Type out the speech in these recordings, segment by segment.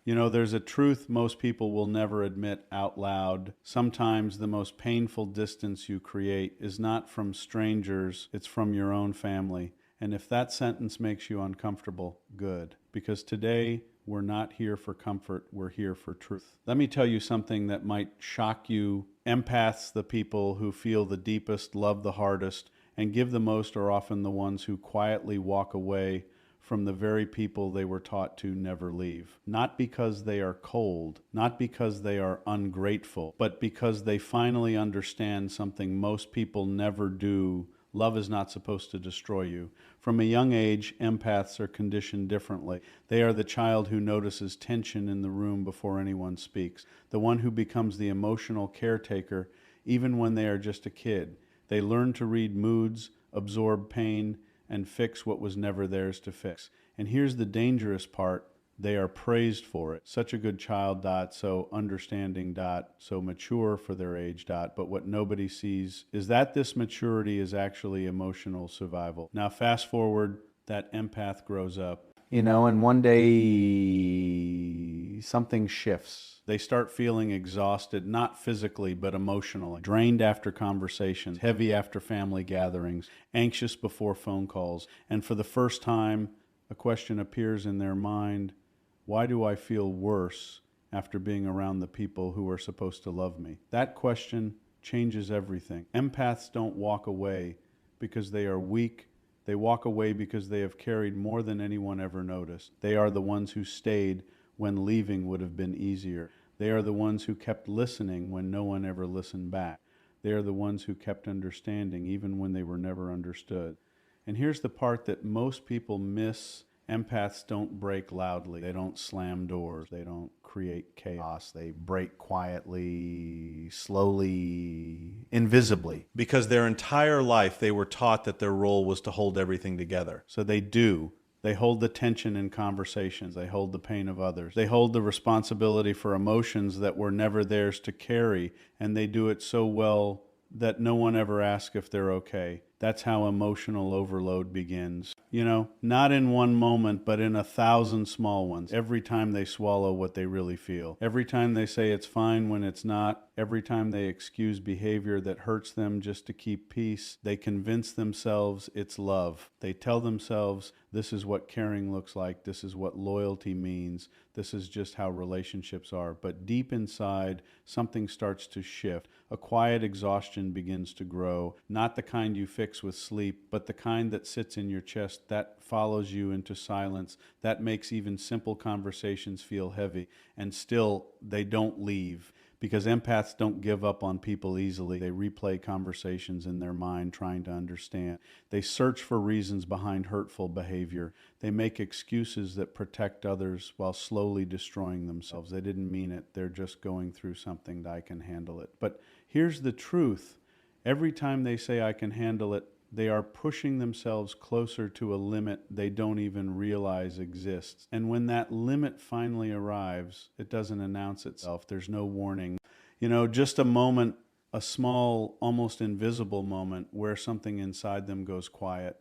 You know, there's a truth most people will never admit out loud. Sometimes the most painful distance you create is not from strangers, it's from your own family. And if that sentence makes you uncomfortable, good. Because today, we're not here for comfort, we're here for truth. Let me tell you something that might shock you. Empaths, the people who feel the deepest, love the hardest, and give the most, are often the ones who quietly walk away from the very people they were taught to never leave. Not because they are cold, not because they are ungrateful, but because they finally understand something most people never do. Love is not supposed to destroy you. From a young age, empaths are conditioned differently. They are the child who notices tension in the room before anyone speaks, the one who becomes the emotional caretaker even when they are just a kid. They learn to read moods, absorb pain, and fix what was never theirs to fix. And here's the dangerous part. They are praised for it. Such a good child, so understanding, so mature for their age, but what nobody sees is that this maturity is actually emotional survival. Now fast forward, that empath grows up. And one day something shifts. They start feeling exhausted, not physically, but emotionally. Drained after conversations, heavy after family gatherings, anxious before phone calls. And for the first time, a question appears in their mind: why do I feel worse after being around the people who are supposed to love me? That question changes everything. Empaths don't walk away because they are weak. They walk away because they have carried more than anyone ever noticed. They are the ones who stayed when leaving would have been easier. They are the ones who kept listening when no one ever listened back. They are the ones who kept understanding even when they were never understood. And here's the part that most people miss. Empaths don't break loudly. They don't slam doors. They don't create chaos. They break quietly, slowly, invisibly. Because their entire life they were taught that their role was to hold everything together. So they do. They hold the tension in conversations. They hold the pain of others. They hold the responsibility for emotions that were never theirs to carry, and they do it so well that no one ever asks if they're okay. That's how emotional overload begins. Not in one moment, but in 1,000 small ones. Every time they swallow what they really feel. Every time they say it's fine when it's not. Every time they excuse behavior that hurts them just to keep peace. They convince themselves it's love. They tell themselves this is what caring looks like. This is what loyalty means. This is just how relationships are. But deep inside, something starts to shift. A quiet exhaustion begins to grow. Not the kind you fix with sleep, but the kind that sits in your chest, that follows you into silence, that makes even simple conversations feel heavy. And still, they don't leave. Because empaths don't give up on people easily. They replay conversations in their mind trying to understand. They search for reasons behind hurtful behavior. They make excuses that protect others while slowly destroying themselves. They didn't mean it. They're just going through something that I can handle it. But here's the truth. Every time they say I can handle it, they are pushing themselves closer to a limit they don't even realize exists. And when that limit finally arrives, it doesn't announce itself. There's no warning. Just a moment, a small, almost invisible moment where something inside them goes quiet.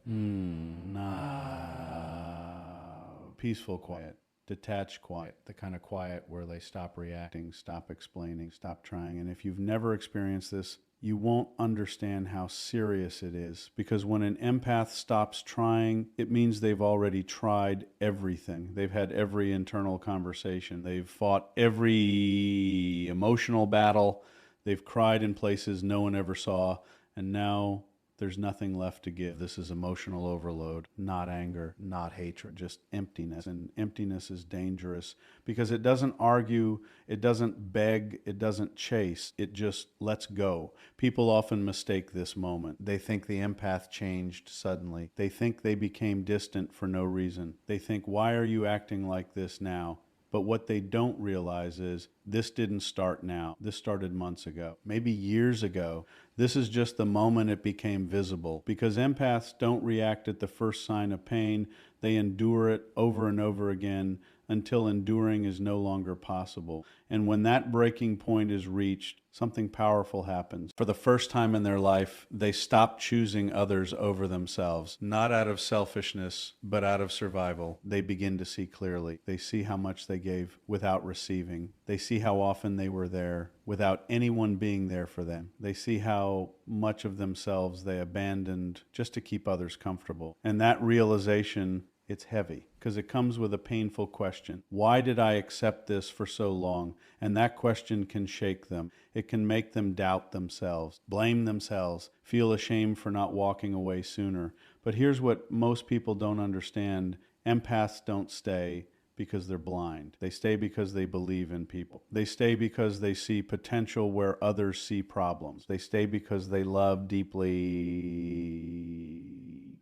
Peaceful quiet. Detached quiet, the kind of quiet where they stop reacting, stop explaining, stop trying. And if you've never experienced this, you won't understand how serious it is. Because when an empath stops trying, it means they've already tried everything. They've had every internal conversation. They've fought every emotional battle. They've cried in places no one ever saw. And now there's nothing left to give. This is emotional overload, not anger, not hatred, just emptiness. And emptiness is dangerous because it doesn't argue, it doesn't beg, it doesn't chase, it just lets go. People often mistake this moment. They think the empath changed suddenly. They think they became distant for no reason. They think, why are you acting like this now? But what they don't realize is this didn't start now. This started months ago, maybe years ago. This is just the moment it became visible. Because empaths don't react at the first sign of pain. They endure it over and over again until enduring is no longer possible. And when that breaking point is reached, something powerful happens. For the first time in their life, they stop choosing others over themselves, not out of selfishness, but out of survival. They begin to see clearly. They see how much they gave without receiving. They see how often they were there without anyone being there for them. They see how much of themselves they abandoned just to keep others comfortable. And that realization, it's heavy because it comes with a painful question. Why did I accept this for so long? And that question can shake them. It can make them doubt themselves, blame themselves, feel ashamed for not walking away sooner. But here's what most people don't understand. Empaths don't stay because they're blind. They stay because they believe in people. They stay because they see potential where others see problems. They stay because they love deeply,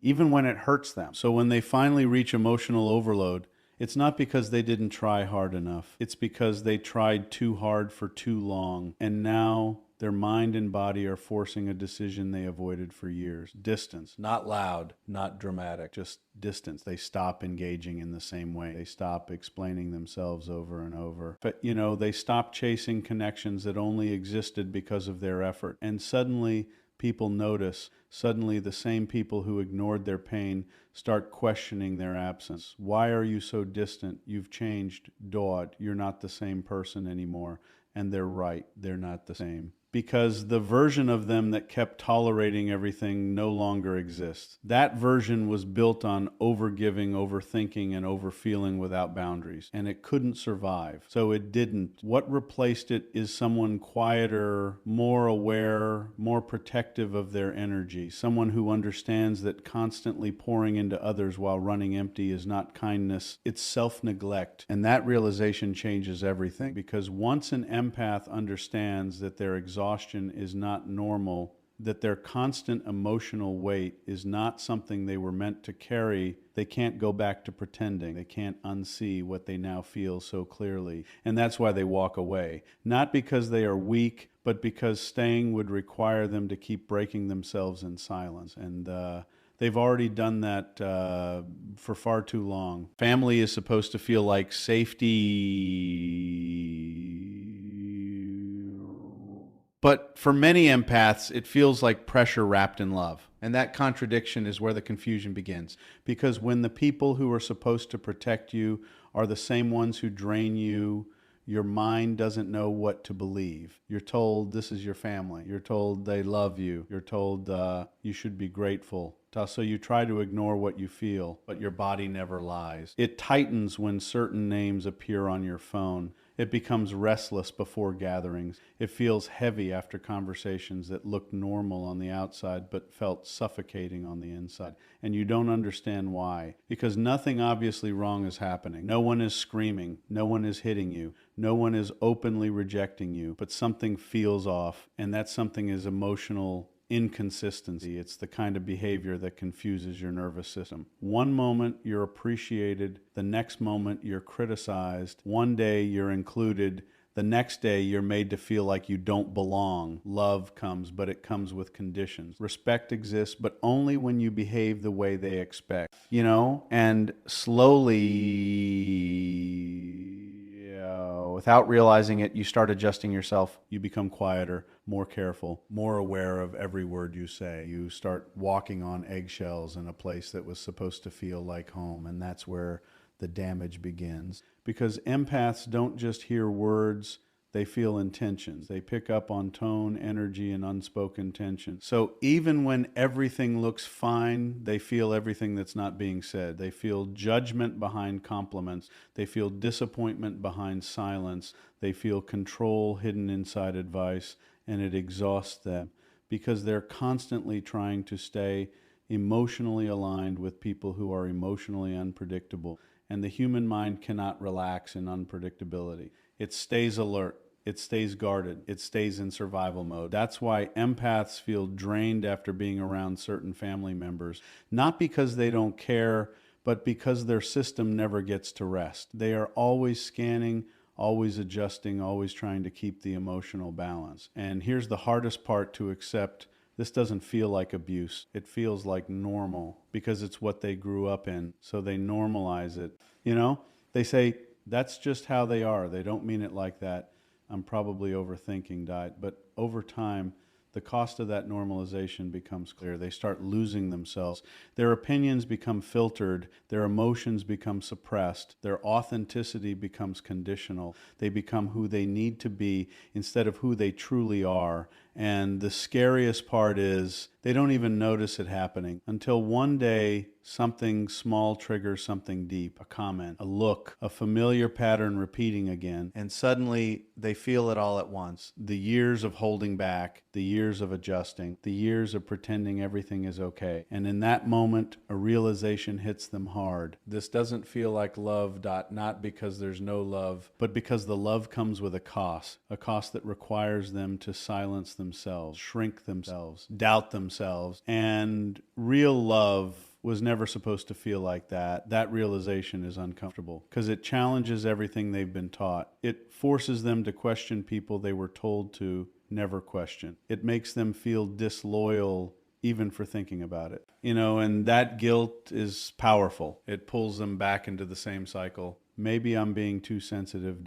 even when it hurts them. So when they finally reach emotional overload, it's not because they didn't try hard enough. It's because they tried too hard for too long. And now their mind and body are forcing a decision they avoided for years. Distance, not loud, not dramatic, just distance. They stop engaging in the same way. They stop explaining themselves over and over. But, they stop chasing connections that only existed because of their effort. And suddenly, people notice. Suddenly, the same people who ignored their pain start questioning their absence. Why are you so distant? You've changed, Daud. You're not the same person anymore. And they're right. They're not the same. Because the version of them that kept tolerating everything no longer exists. That version was built on overgiving, overthinking, and overfeeling without boundaries. And it couldn't survive. So it didn't. What replaced it is someone quieter, more aware, more protective of their energy. Someone who understands that constantly pouring into others while running empty is not kindness, it's self-neglect. And that realization changes everything. Because once an empath understands that their exhaustion is not normal, that their constant emotional weight is not something they were meant to carry, they can't go back to pretending. They can't unsee what they now feel so clearly. And that's why they walk away. Not because they are weak, but because staying would require them to keep breaking themselves in silence. And they've already done that for far too long. Family is supposed to feel like safety. But for many empaths, it feels like pressure wrapped in love. And that contradiction is where the confusion begins. Because when the people who are supposed to protect you are the same ones who drain you, your mind doesn't know what to believe. You're told this is your family. You're told they love you. You're told you should be grateful. So you try to ignore what you feel, but your body never lies. It tightens when certain names appear on your phone. It becomes restless before gatherings. It feels heavy after conversations that looked normal on the outside but felt suffocating on the inside. And you don't understand why. Because nothing obviously wrong is happening. No one is screaming. No one is hitting you. No one is openly rejecting you. But something feels off, and that something is emotional inconsistency. It's the kind of behavior that confuses your nervous system. One moment you're appreciated, the next moment you're criticized, one day you're included, the next day you're made to feel like you don't belong. Love comes, but it comes with conditions. Respect exists, but only when you behave the way they expect. And slowly, without realizing it, you start adjusting yourself. You become quieter, more careful, more aware of every word you say. You start walking on eggshells in a place that was supposed to feel like home, and that's where the damage begins. Because empaths don't just hear words, they feel intentions. They pick up on tone, energy, and unspoken tension. So even when everything looks fine, they feel everything that's not being said. They feel judgment behind compliments. They feel disappointment behind silence. They feel control hidden inside advice, and it exhausts them because they're constantly trying to stay emotionally aligned with people who are emotionally unpredictable. And the human mind cannot relax in unpredictability. It stays alert. It stays guarded. It stays in survival mode. That's why empaths feel drained after being around certain family members, not because they don't care, but because their system never gets to rest. They are always scanning, always adjusting, always trying to keep the emotional balance. And here's the hardest part to accept. This doesn't feel like abuse. It feels like normal because it's what they grew up in. So they normalize it. They say, That's just how they are. They don't mean it like that. I'm probably overthinking, but over time, the cost of that normalization becomes clear. They start losing themselves. Their opinions become filtered. Their emotions become suppressed. Their authenticity becomes conditional. They become who they need to be instead of who they truly are. And the scariest part is they don't even notice it happening until one day something small triggers something deep, a comment, a look, a familiar pattern repeating again, and suddenly they feel it all at once. The years of holding back, the years of adjusting, the years of pretending everything is okay. And in that moment, a realization hits them hard. This doesn't feel like love, not because there's no love, but because the love comes with a cost that requires them to silence themselves, shrink themselves, doubt themselves. And real love was never supposed to feel like that. That realization is uncomfortable because it challenges everything they've been taught. It forces them to question people they were told to never question. It makes them feel disloyal even for thinking about it. And that guilt is powerful. It pulls them back into the same cycle. Maybe I'm being too sensitive,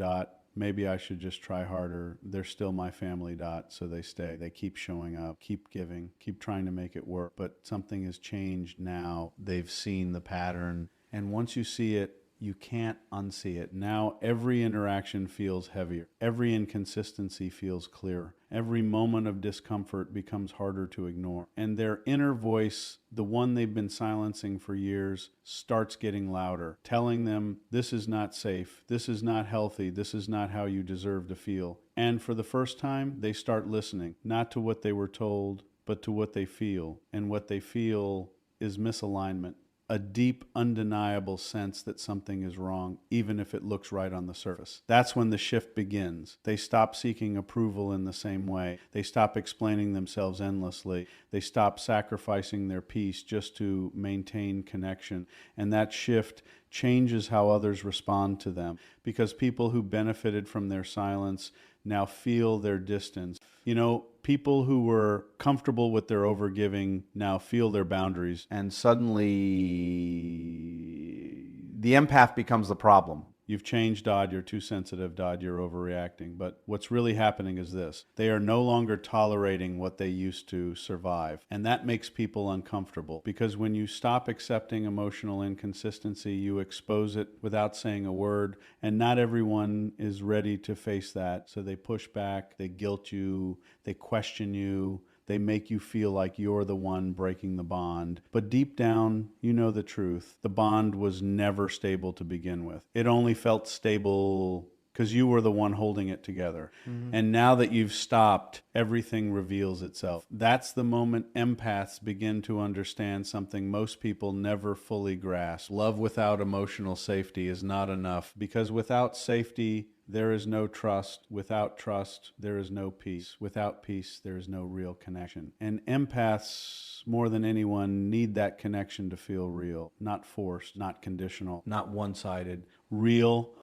Maybe I should just try harder. They're still my family, so they stay. They keep showing up, keep giving, keep trying to make it work. But something has changed now. They've seen the pattern. And once you see it, you can't unsee it. Now every interaction feels heavier. Every inconsistency feels clearer. Every moment of discomfort becomes harder to ignore. And their inner voice, the one they've been silencing for years, starts getting louder, telling them this is not safe, this is not healthy, this is not how you deserve to feel. And for the first time, they start listening, not to what they were told, but to what they feel. And what they feel is misalignment. A deep, undeniable sense that something is wrong, even if it looks right on the surface. That's when the shift begins. They stop seeking approval in the same way. They stop explaining themselves endlessly. They stop sacrificing their peace just to maintain connection. And that shift changes how others respond to them, because people who benefited from their silence now feel their distance. People who were comfortable with their overgiving now feel their boundaries. And suddenly, the empath becomes the problem. You've changed, you're too sensitive, you're overreacting. But what's really happening is this. They are no longer tolerating what they used to survive. And that makes people uncomfortable, because when you stop accepting emotional inconsistency, you expose it without saying a word. And not everyone is ready to face that. So they push back, they guilt you, they question you. They make you feel like you're the one breaking the bond. But deep down, you know the truth. The bond was never stable to begin with. It only felt stable because you were the one holding it together. Mm-hmm. And now that you've stopped, everything reveals itself. That's the moment empaths begin to understand something most people never fully grasp. Love without emotional safety is not enough, because without safety, there is no trust. Without trust, there is no peace. Without peace, there is no real connection. And empaths, more than anyone, need that connection to feel real, not forced, not conditional, not one-sided, real,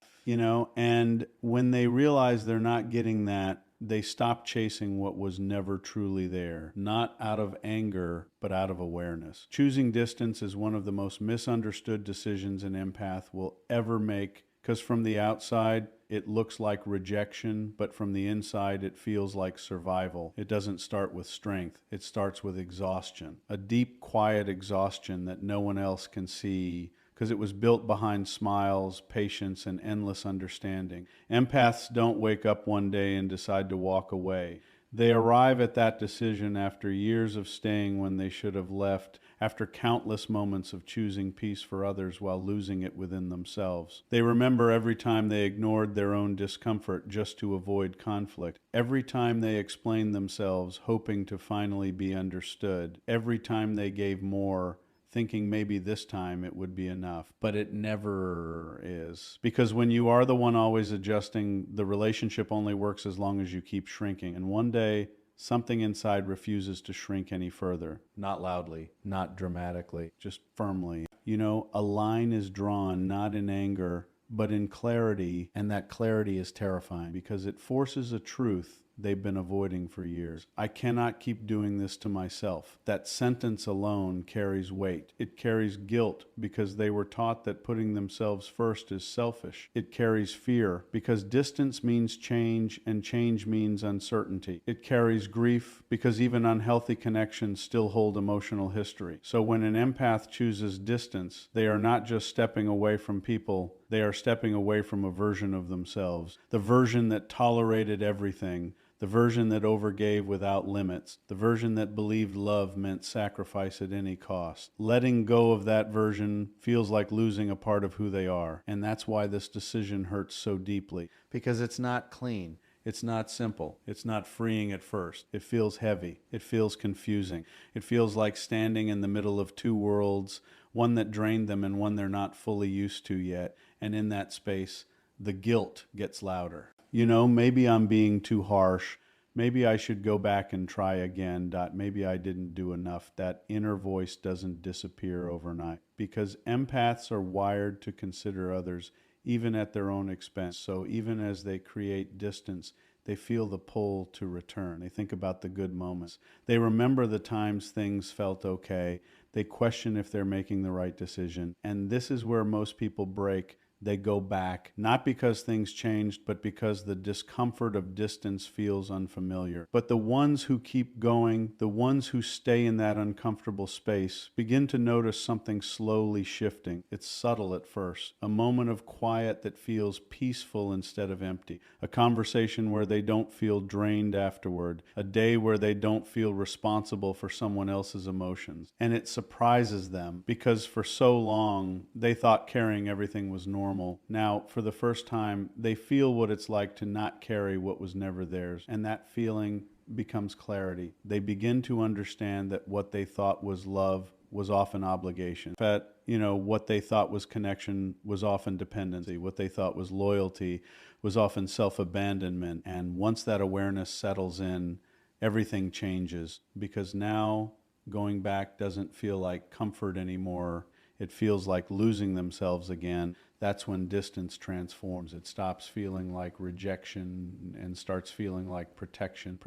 and when they realize they're not getting that, they stop chasing what was never truly there, not out of anger, but out of awareness. Choosing distance is one of the most misunderstood decisions an empath will ever make, because from the outside, it looks like rejection, but from the inside, it feels like survival. It doesn't start with strength. It starts with exhaustion, a deep, quiet exhaustion that no one else can see, because it was built behind smiles, patience, and endless understanding. Empaths don't wake up one day and decide to walk away. They arrive at that decision after years of staying when they should have left, after countless moments of choosing peace for others while losing it within themselves. They remember every time they ignored their own discomfort just to avoid conflict, every time they explained themselves hoping to finally be understood, every time they gave more, thinking maybe this time it would be enough, but it never is. Because when you are the one always adjusting, the relationship only works as long as you keep shrinking. And one day, something inside refuses to shrink any further. Not loudly, not dramatically, just firmly. A line is drawn not in anger, but in clarity, and that clarity is terrifying because it forces a truth they've been avoiding for years. I cannot keep doing this to myself. That sentence alone carries weight. It carries guilt because they were taught that putting themselves first is selfish. It carries fear because distance means change and change means uncertainty. It carries grief because even unhealthy connections still hold emotional history. So when an empath chooses distance, they are not just stepping away from people, they are stepping away from a version of themselves. The version that tolerated everything, the version that overgave without limits, the version that believed love meant sacrifice at any cost. Letting go of that version feels like losing a part of who they are. And that's why this decision hurts so deeply. Because it's not clean. It's not simple. It's not freeing at first. It feels heavy. It feels confusing. It feels like standing in the middle of two worlds, one that drained them and one they're not fully used to yet. And in that space, the guilt gets louder. Maybe I'm being too harsh. Maybe I should go back and try again. Maybe I didn't do enough. That inner voice doesn't disappear overnight because empaths are wired to consider others even at their own expense. So even as they create distance, they feel the pull to return. They think about the good moments. They remember the times things felt okay. They question if they're making the right decision. And this is where most people break. They go back, not because things changed, but because the discomfort of distance feels unfamiliar. But the ones who keep going, the ones who stay in that uncomfortable space, begin to notice something slowly shifting. It's subtle at first, a moment of quiet that feels peaceful instead of empty, a conversation where they don't feel drained afterward, a day where they don't feel responsible for someone else's emotions. And it surprises them because for so long, they thought carrying everything was normal. Now, for the first time, they feel what it's like to not carry what was never theirs, and that feeling becomes clarity. They begin to understand that what they thought was love was often obligation. That, what they thought was connection was often dependency. What they thought was loyalty was often self-abandonment. And once that awareness settles in, everything changes because now going back doesn't feel like comfort anymore. It feels like losing themselves again. That's when distance transforms. It stops feeling like rejection and starts feeling like protection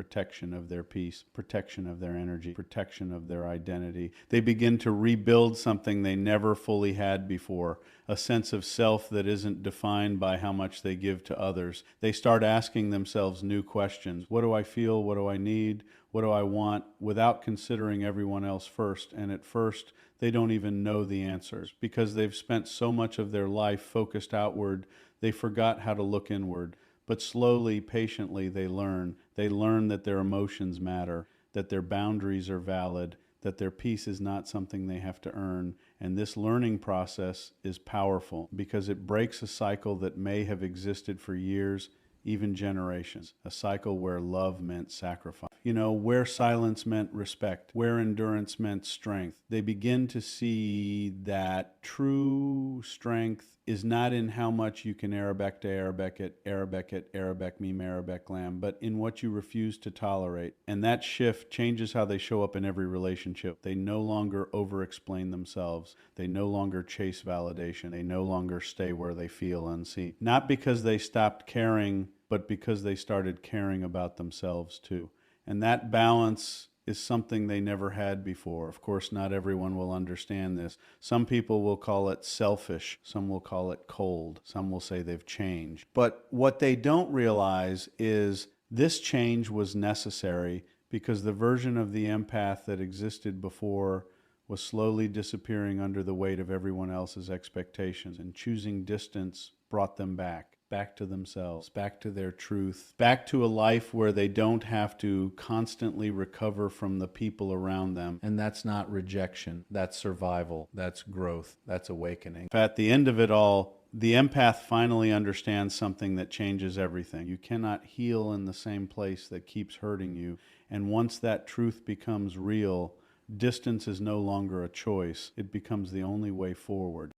of their peace, protection of their energy, protection of their identity. They begin to rebuild something they never fully had before, a sense of self that isn't defined by how much they give to others. They start asking themselves new questions. What do I feel? What do I need? What do I want? Without considering everyone else first. And at first, they don't even know the answers because they've spent so much of their life focused outward, they forgot how to look inward. But slowly, patiently, they learn. They learn that their emotions matter, that their boundaries are valid, that their peace is not something they have to earn. And this learning process is powerful because it breaks a cycle that may have existed for years, even generations, a cycle where love meant sacrifice. Where silence meant respect, where endurance meant strength. They begin to see that true strength is not in how much you can Arabic to Arabic it, Arabic meme, Arabic lamb, but in what you refuse to tolerate. And that shift changes how they show up in every relationship. They no longer over-explain themselves. They no longer chase validation. They no longer stay where they feel unseen. Not because they stopped caring, but because they started caring about themselves too. And that balance is something they never had before. Of course, not everyone will understand this. Some people will call it selfish. Some will call it cold. Some will say they've changed. But what they don't realize is this change was necessary because the version of the empath that existed before was slowly disappearing under the weight of everyone else's expectations, and choosing distance brought them back to themselves, back to their truth, back to a life where they don't have to constantly recover from the people around them. And that's not rejection, that's survival, that's growth, that's awakening. At the end of it all, the empath finally understands something that changes everything. You cannot heal in the same place that keeps hurting you. And once that truth becomes real, distance is no longer a choice. It becomes the only way forward.